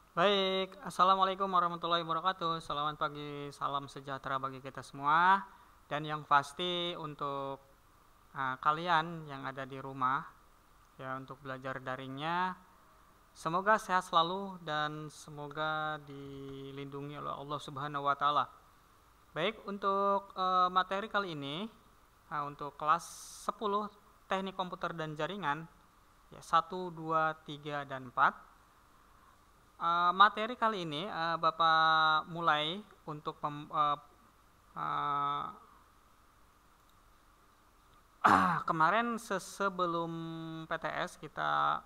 Baik, Assalamualaikum warahmatullahi wabarakatuh. Selamat pagi, salam sejahtera bagi kita semua. Dan yang pasti untuk kalian yang ada di rumah, ya untuk belajar daringnya, semoga sehat selalu dan semoga dilindungi oleh Allah Subhanahu wa Ta'ala. Baik, untuk materi kali ini, untuk kelas 10 Teknik Komputer dan Jaringan, ya 1, 2, 3, dan 4. Materi kali ini Bapak mulai untuk uh, kemarin sebelum PTS kita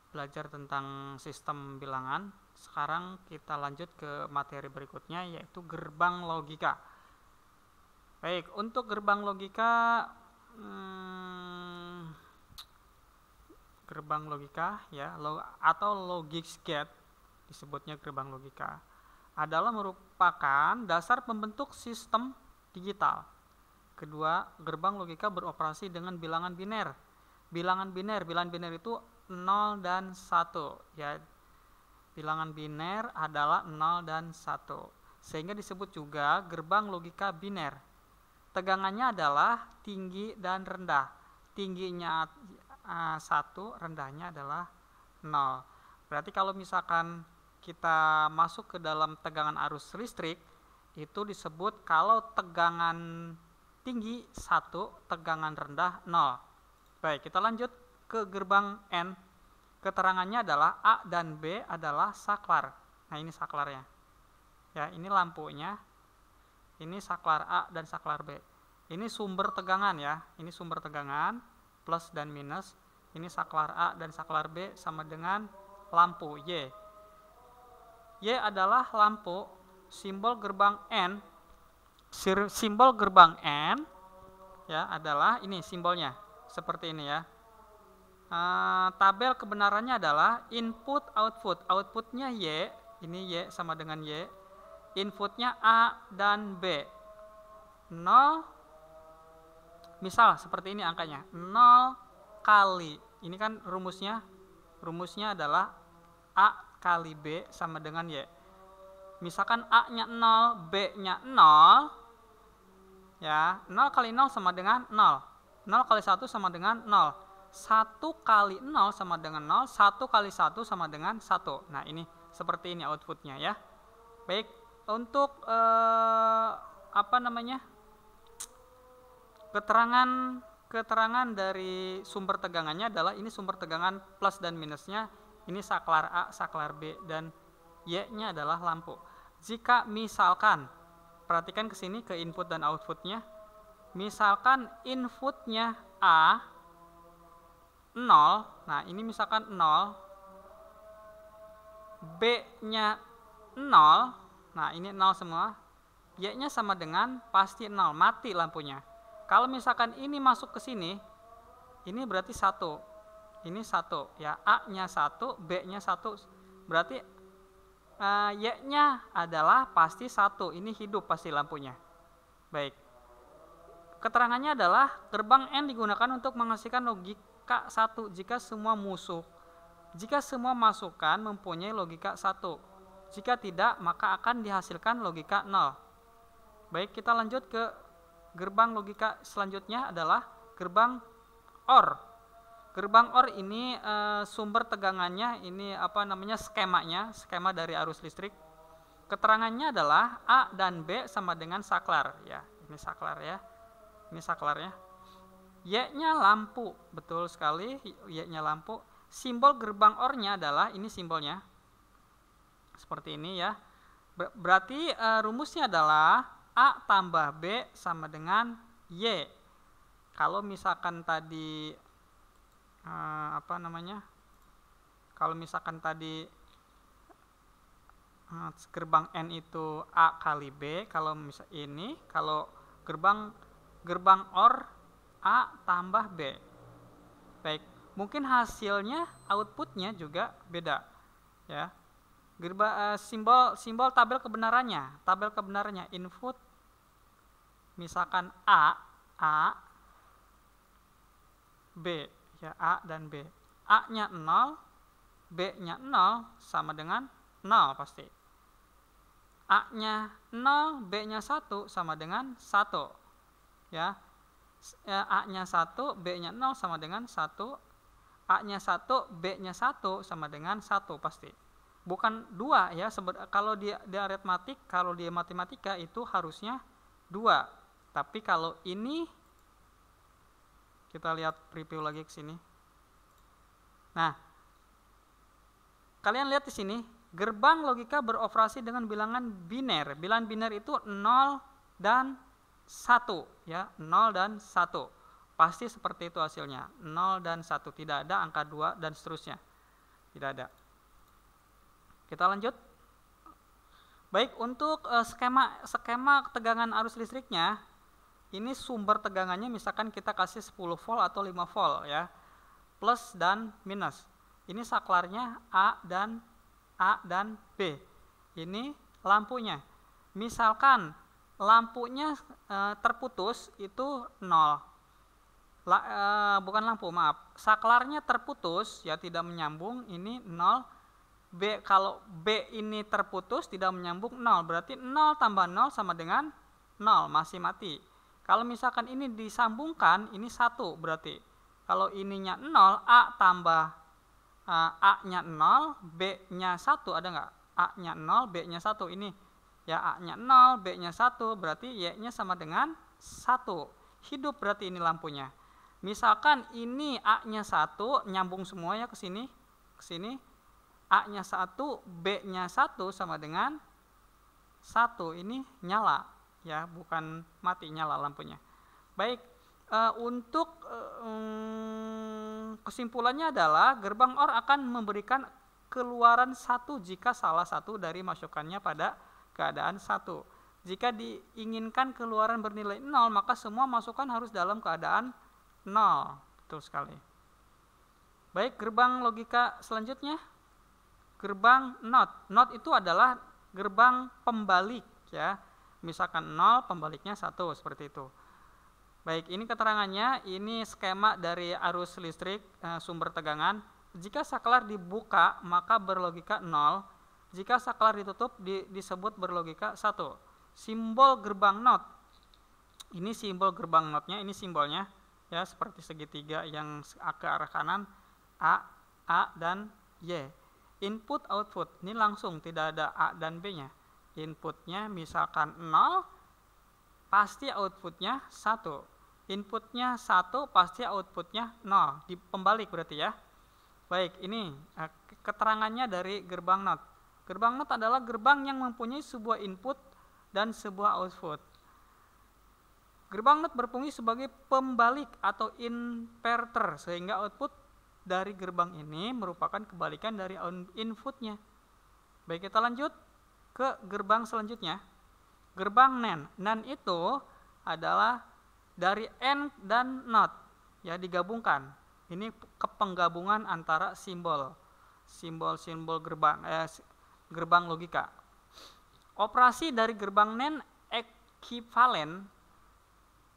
belajar tentang sistem bilangan. Sekarang kita lanjut ke materi berikutnya yaitu gerbang logika. Baik, untuk gerbang logika gerbang logika ya atau logic gate disebutnya gerbang logika adalah merupakan dasar pembentuk sistem digital. Kedua, gerbang logika beroperasi dengan bilangan biner. Bilangan biner itu 0 dan 1 ya. Bilangan biner adalah 0 dan 1. Sehingga disebut juga gerbang logika biner. Tegangannya adalah tinggi dan rendah. Tingginya 1, rendahnya adalah 0. Berarti kalau misalkan kita masuk ke dalam tegangan arus listrik, itu disebut kalau tegangan tinggi 1, tegangan rendah 0. Baik, kita lanjut ke gerbang N. Keterangannya adalah A dan B adalah saklar. Nah, ini saklarnya. Ya, ini lampunya. Ini saklar A dan saklar B. Ini sumber tegangan ya. Ini sumber tegangan plus dan minus. Ini saklar A dan saklar B sama dengan lampu Y. Y adalah lampu. Simbol gerbang N. Simbol gerbang N ya adalah ini simbolnya seperti ini ya. Tabel kebenarannya adalah input output. Outputnya Y, ini Y sama dengan Y. Inputnya A dan B. 0, misal seperti ini angkanya, 0 kali, ini kan rumusnya adalah A kali B sama dengan Y. Misalkan A nya 0, B nya 0 ya, 0 kali 0 sama dengan 0, 0 kali 1 sama dengan 0, 1 kali 0 sama dengan 0, 1 kali 1 sama dengan 1. Nah, ini seperti ini outputnya ya. Baik, untuk keterangan dari sumber tegangannya adalah ini sumber tegangan plus dan minusnya, ini saklar A, saklar B, dan Y-nya adalah lampu. Jika misalkan, perhatikan ke sini ke input dan outputnya, misalkan inputnya A 0, nah ini misalkan 0, B-nya 0, nah ini 0 semua, Y-nya sama dengan pasti 0, mati lampunya. Kalau misalkan ini masuk ke sini, ini berarti 1, ini 1 ya, A-nya 1, B-nya 1, berarti Y-nya adalah pasti 1, ini hidup pasti lampunya. Baik, keterangannya adalah gerbang N digunakan untuk menghasilkan logika 1 jika semua masukan mempunyai logika 1. Jika tidak, maka akan dihasilkan logika 0. Baik, kita lanjut ke gerbang logika selanjutnya adalah gerbang OR. Gerbang OR ini sumber tegangannya ini skema dari arus listrik. Keterangannya adalah A dan B sama dengan saklar ya. Ini saklar ya. Ini saklarnya. Y-nya lampu, betul sekali, Y-nya lampu. Simbol gerbang OR-nya adalah ini simbolnya. Seperti ini ya. Berarti rumusnya adalah A tambah B sama dengan Y. Kalau misalkan tadi kalau misalkan tadi gerbang N itu A kali B, kalau gerbang OR A tambah B. Baik, mungkin hasilnya outputnya juga beda ya. Simbol tabel kebenarannya input misalkan A B ya, A dan B. A-nya 0, B-nya 0 sama dengan 0 pasti. A-nya 0, B-nya 1 sama dengan 1. Ya. A-nya 1, B-nya 0 sama dengan 1. A-nya 1, B-nya 1 sama dengan 1 pasti. Bukan 2 ya, kalau di aritmatik, kalau di matematika itu harusnya 2. Tapi kalau ini kita lihat preview lagi ke sini. Nah, kalian lihat di sini, gerbang logika beroperasi dengan bilangan biner. Bilangan biner itu 0 dan 1 ya, 0 dan 1. Pasti seperti itu hasilnya, 0 dan 1, tidak ada angka 2 dan seterusnya. Tidak ada. Kita lanjut. Baik, untuk skema tegangan arus listriknya, ini sumber tegangannya misalkan kita kasih 10 volt atau 5 volt ya. Plus dan minus. Ini saklarnya A dan B. Ini lampunya. Misalkan lampunya terputus itu 0. Bukan lampu, maaf. Saklarnya terputus ya, tidak menyambung, ini 0. B, kalau B ini terputus tidak menyambung 0, berarti 0 tambah 0 sama dengan 0, masih mati. Kalau misalkan ini disambungkan, ini 1 berarti. Kalau ininya 0, A tambah A-nya 0, B-nya 1, ada nggak? A-nya 0, B-nya 1, ini ya, A-nya 0, B-nya 1, berarti Y-nya sama dengan 1. Hidup berarti ini lampunya. Misalkan ini A-nya 1, nyambung semua ya ke sini, A-nya 1, B-nya 1 sama dengan 1. Ini nyala ya, bukan mati, nyala lampunya. Baik, untuk kesimpulannya adalah gerbang OR akan memberikan keluaran 1 jika salah satu dari masukannya pada keadaan 1. Jika diinginkan keluaran bernilai 0, maka semua masukan harus dalam keadaan 0. Betul sekali. Baik, gerbang logika selanjutnya. Gerbang NOT. NOT itu adalah gerbang pembalik ya. Misalkan 0, pembaliknya 1, seperti itu. Baik, ini keterangannya, ini skema dari arus listrik sumber tegangan. Jika saklar dibuka maka berlogika 0. Jika saklar ditutup disebut berlogika 1. Simbol gerbang NOT. Ini simbol gerbang NOT-nya, ini simbolnya ya, seperti segitiga yang ke arah kanan, A dan Y. Input output ini langsung, tidak ada A dan B-nya. Inputnya misalkan 0, pasti outputnya 1. Inputnya 1, pasti outputnya 0. Di pembalik berarti ya. Baik, ini keterangannya dari gerbang NOT. Gerbang NOT adalah gerbang yang mempunyai sebuah input dan sebuah output. Gerbang NOT berfungsi sebagai pembalik atau inverter, sehingga output dari gerbang ini merupakan kebalikan dari inputnya. Baik, kita lanjut ke gerbang selanjutnya. Gerbang NAND. NAND itu adalah dari AND dan NOT ya, digabungkan. Ini kepenggabungan antara simbol gerbang logika. Operasi dari gerbang NAND ekivalen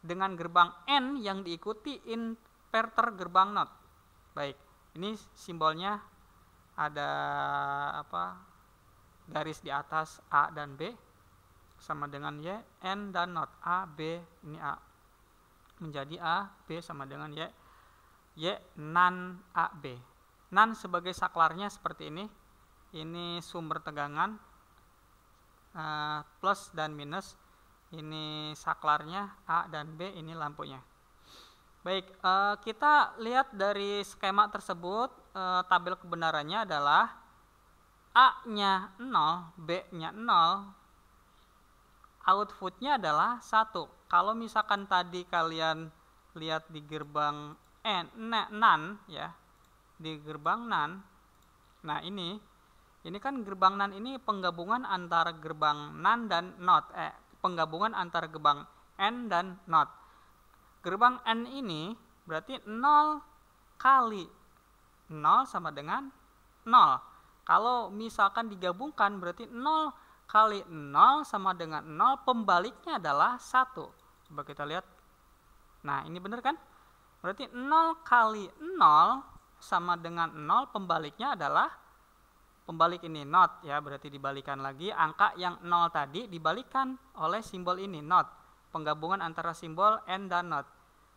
dengan gerbang AND yang diikuti inverter gerbang NOT. Baik, ini simbolnya ada garis di atas A dan B sama dengan Y, N dan NOT. A, B, ini A menjadi A, B sama dengan Y. Y NAND A, B. NAND sebagai saklarnya seperti ini. Ini sumber tegangan plus dan minus. Ini saklarnya A dan B, ini lampunya. Baik, kita lihat dari skema tersebut, tabel kebenarannya adalah A-nya 0, B-nya 0, outputnya adalah 1. Kalau misalkan tadi kalian lihat di gerbang NAND ya, di gerbang NAND, nah ini kan gerbang NAND ini penggabungan antara gerbang NAND dan NOT, penggabungan antara gerbang N dan NOT. Gerbang N ini berarti 0 kali 0 sama dengan 0. Kalau misalkan digabungkan berarti 0 kali 0 sama dengan 0, pembaliknya adalah 1. Coba kita lihat. Nah, ini benar kan? Berarti 0 kali 0 sama dengan 0, pembaliknya adalah pembalik ini not ya, berarti dibalikan lagi angka yang 0 tadi dibalikan oleh simbol ini not. Penggabungan antara simbol and dan not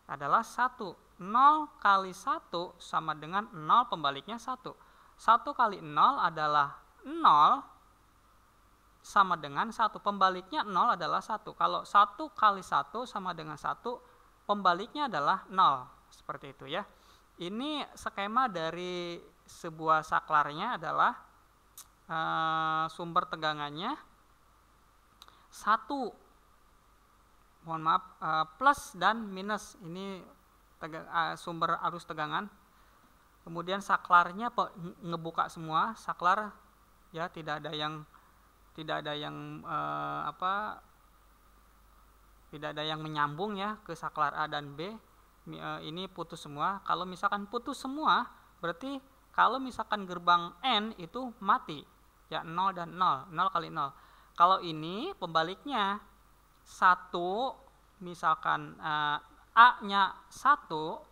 adalah 1. 0 kali 1 sama dengan 0, pembaliknya 1. 1 kali 0 adalah 0 sama dengan 1, pembaliknya 0 adalah 1. Kalau 1 kali 1 sama dengan 1, pembaliknya adalah 0. Seperti itu ya. Ini skema dari sebuah saklarnya adalah sumber tegangannya 1, mohon maaf, plus dan minus, ini sumber arus tegangan. Kemudian saklarnya ngebuka semua saklar ya, tidak ada yang tidak ada yang menyambung ya ke saklar A dan B. Ini putus semua. Kalau misalkan putus semua, berarti kalau misalkan gerbang N itu mati ya, 0 dan 0, 0 kali 0. Kalau ini pembaliknya 1, misalkan A-nya 1,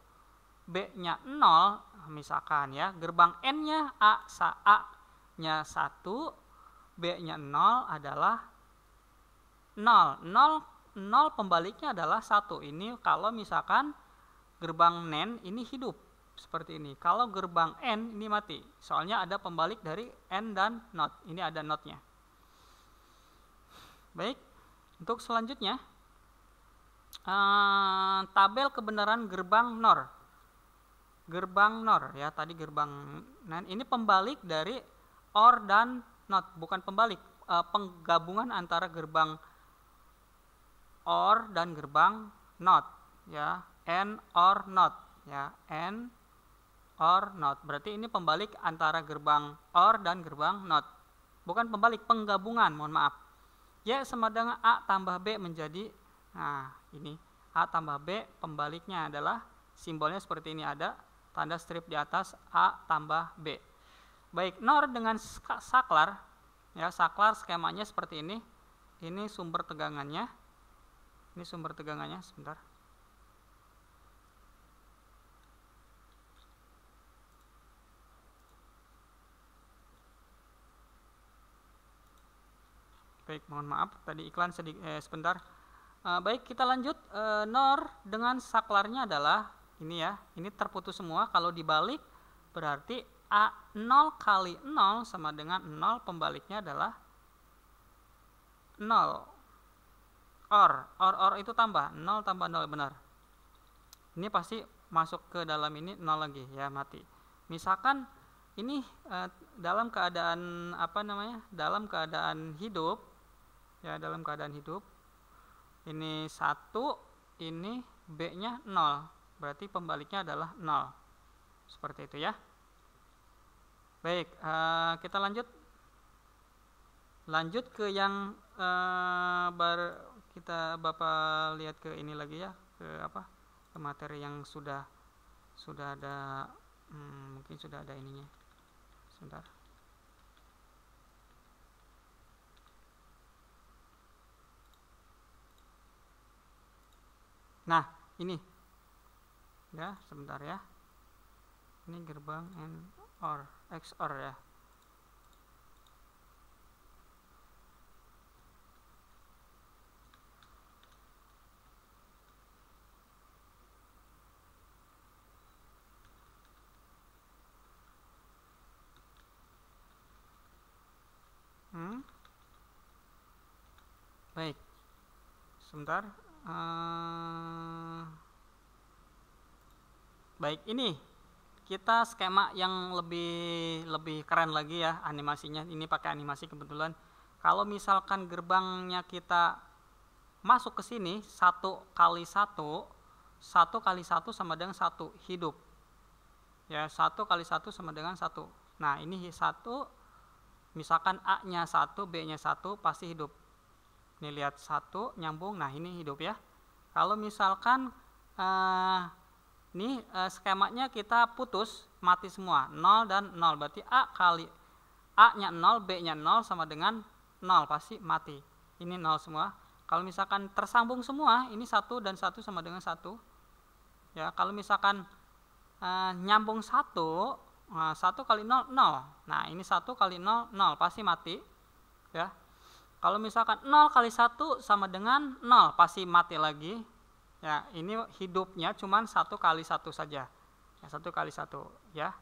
B-nya 0, misalkan ya, gerbang N-nya A-nya 1, B-nya 0 adalah 0. 0 pembaliknya adalah 1. Ini kalau misalkan gerbang NAND ini hidup seperti ini. Kalau gerbang N ini mati, soalnya ada pembalik dari N dan NOT. Ini ada NOT-nya. Baik, untuk selanjutnya tabel kebenaran gerbang NOR. Gerbang NOR ya, tadi gerbang NAND ini pembalik dari OR dan NOT, bukan pembalik, penggabungan antara gerbang OR dan gerbang NOT ya, N OR NOT ya, N OR NOT. Berarti ini pembalik antara gerbang OR dan gerbang NOT. Bukan pembalik, penggabungan, mohon maaf. Y sama dengan A tambah B menjadi, nah ini A tambah B, pembaliknya adalah simbolnya seperti ini, ada tanda strip di atas A tambah B. Baik, NOR dengan saklar ya, saklar skemanya seperti ini. Ini sumber tegangannya. Ini sumber tegangannya, sebentar. Baik, mohon maaf tadi iklan sebentar. Baik, kita lanjut. NOR dengan saklarnya adalah ini ya, ini terputus semua. Kalau dibalik berarti A 0 kali 0 sama dengan 0, pembaliknya adalah 0. OR itu tambah 0 tambah 0, benar. Ini pasti masuk ke dalam ini 0 lagi ya, mati. Misalkan ini dalam keadaan dalam keadaan hidup ya, dalam keadaan hidup ini 1, ini B-nya 0, berarti pembaliknya adalah 0. Seperti itu ya. Baik, kita lanjut ke yang Bapak lihat ke ini lagi ya, ke materi yang sudah ada, mungkin sudah ada ininya. Sebentar. Nah, ini ya, sebentar ya. Ini gerbang N OR, XOR ya. Baik, sebentar. Baik, ini kita skema yang lebih keren lagi ya, animasinya. Ini pakai animasi kebetulan. Kalau misalkan gerbangnya kita masuk ke sini 1 kali 1, 1 kali 1 sama dengan 1, hidup ya, 1 kali 1 sama dengan 1. Nah, ini 1, misalkan A nya 1, B nya 1, pasti hidup. Ini lihat 1 nyambung, nah ini hidup ya. Kalau misalkan ini skemanya kita putus, mati semua, 0 dan 0, berarti A nya 0, B nya 0 sama dengan 0, pasti mati. Ini 0 semua. Kalau misalkan tersambung semua, ini 1 dan 1 sama dengan 1 ya. Kalau misalkan nyambung 1, 1 kali 0, 0. Nah, ini 1 kali 0, 0, pasti mati. Ya. Kalau misalkan 0 kali 1 sama dengan 0, pasti mati lagi. Ya, ini hidupnya cuma 1 kali 1 saja. Ya, 1 kali 1. Ya.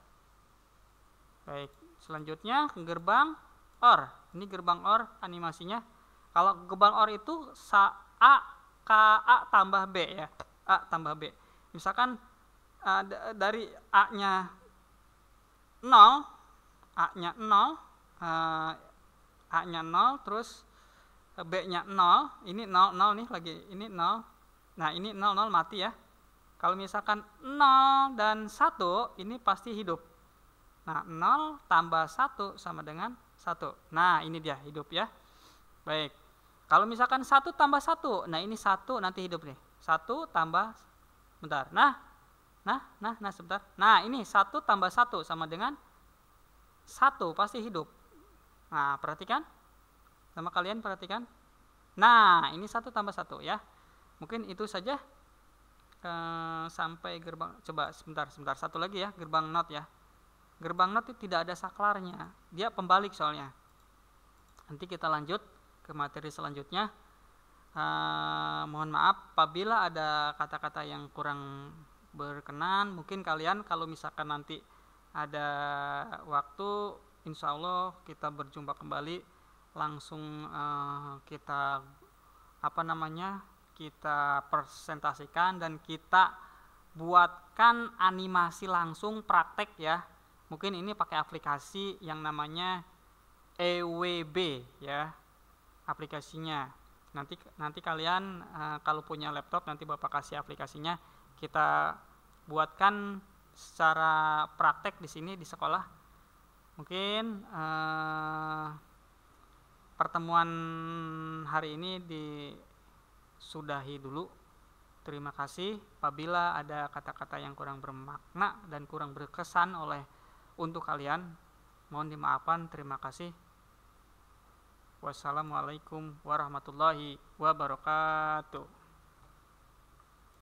Baik, selanjutnya gerbang OR. Ini gerbang OR animasinya. Kalau gerbang OR itu A tambah B ya. A tambah B. Misalkan dari A-nya 0, A-nya 0, A-nya 0, terus B-nya 0, ini 0, 0 nih lagi, ini 0. Nah, ini 0, 0 mati ya. Kalau misalkan 0 dan 1, ini pasti hidup. Nah, 0 tambah 1 sama dengan 1. Nah, ini dia hidup ya. Baik. Kalau misalkan 1 tambah 1, nah ini 1 nanti hidup nih. 1 tambah, bentar. Nah, sebentar. Nah, ini 1 tambah 1 sama dengan 1, pasti hidup. Nah, perhatikan. Sama kalian perhatikan. Nah, ini 1 tambah 1 ya. Mungkin itu saja. Sampai gerbang, coba sebentar, satu lagi ya, gerbang not ya. Gerbang not itu tidak ada saklarnya, dia pembalik soalnya. Nanti kita lanjut ke materi selanjutnya. Mohon maaf apabila ada kata-kata yang kurang berkenan. Mungkin kalian kalau misalkan nanti ada waktu, insya Allah kita berjumpa kembali, langsung kita kita presentasikan dan kita buatkan animasi langsung praktek ya. Mungkin ini pakai aplikasi yang namanya EWB ya, aplikasinya. Nanti kalian kalau punya laptop, nanti Bapak kasih aplikasinya, kita buatkan secara praktek di sini di sekolah. Mungkin pertemuan hari ini disudahi dulu. Terima kasih. Apabila ada kata-kata yang kurang bermakna dan kurang berkesan untuk kalian, mohon dimaafkan. Terima kasih. Wassalamualaikum warahmatullahi wabarakatuh.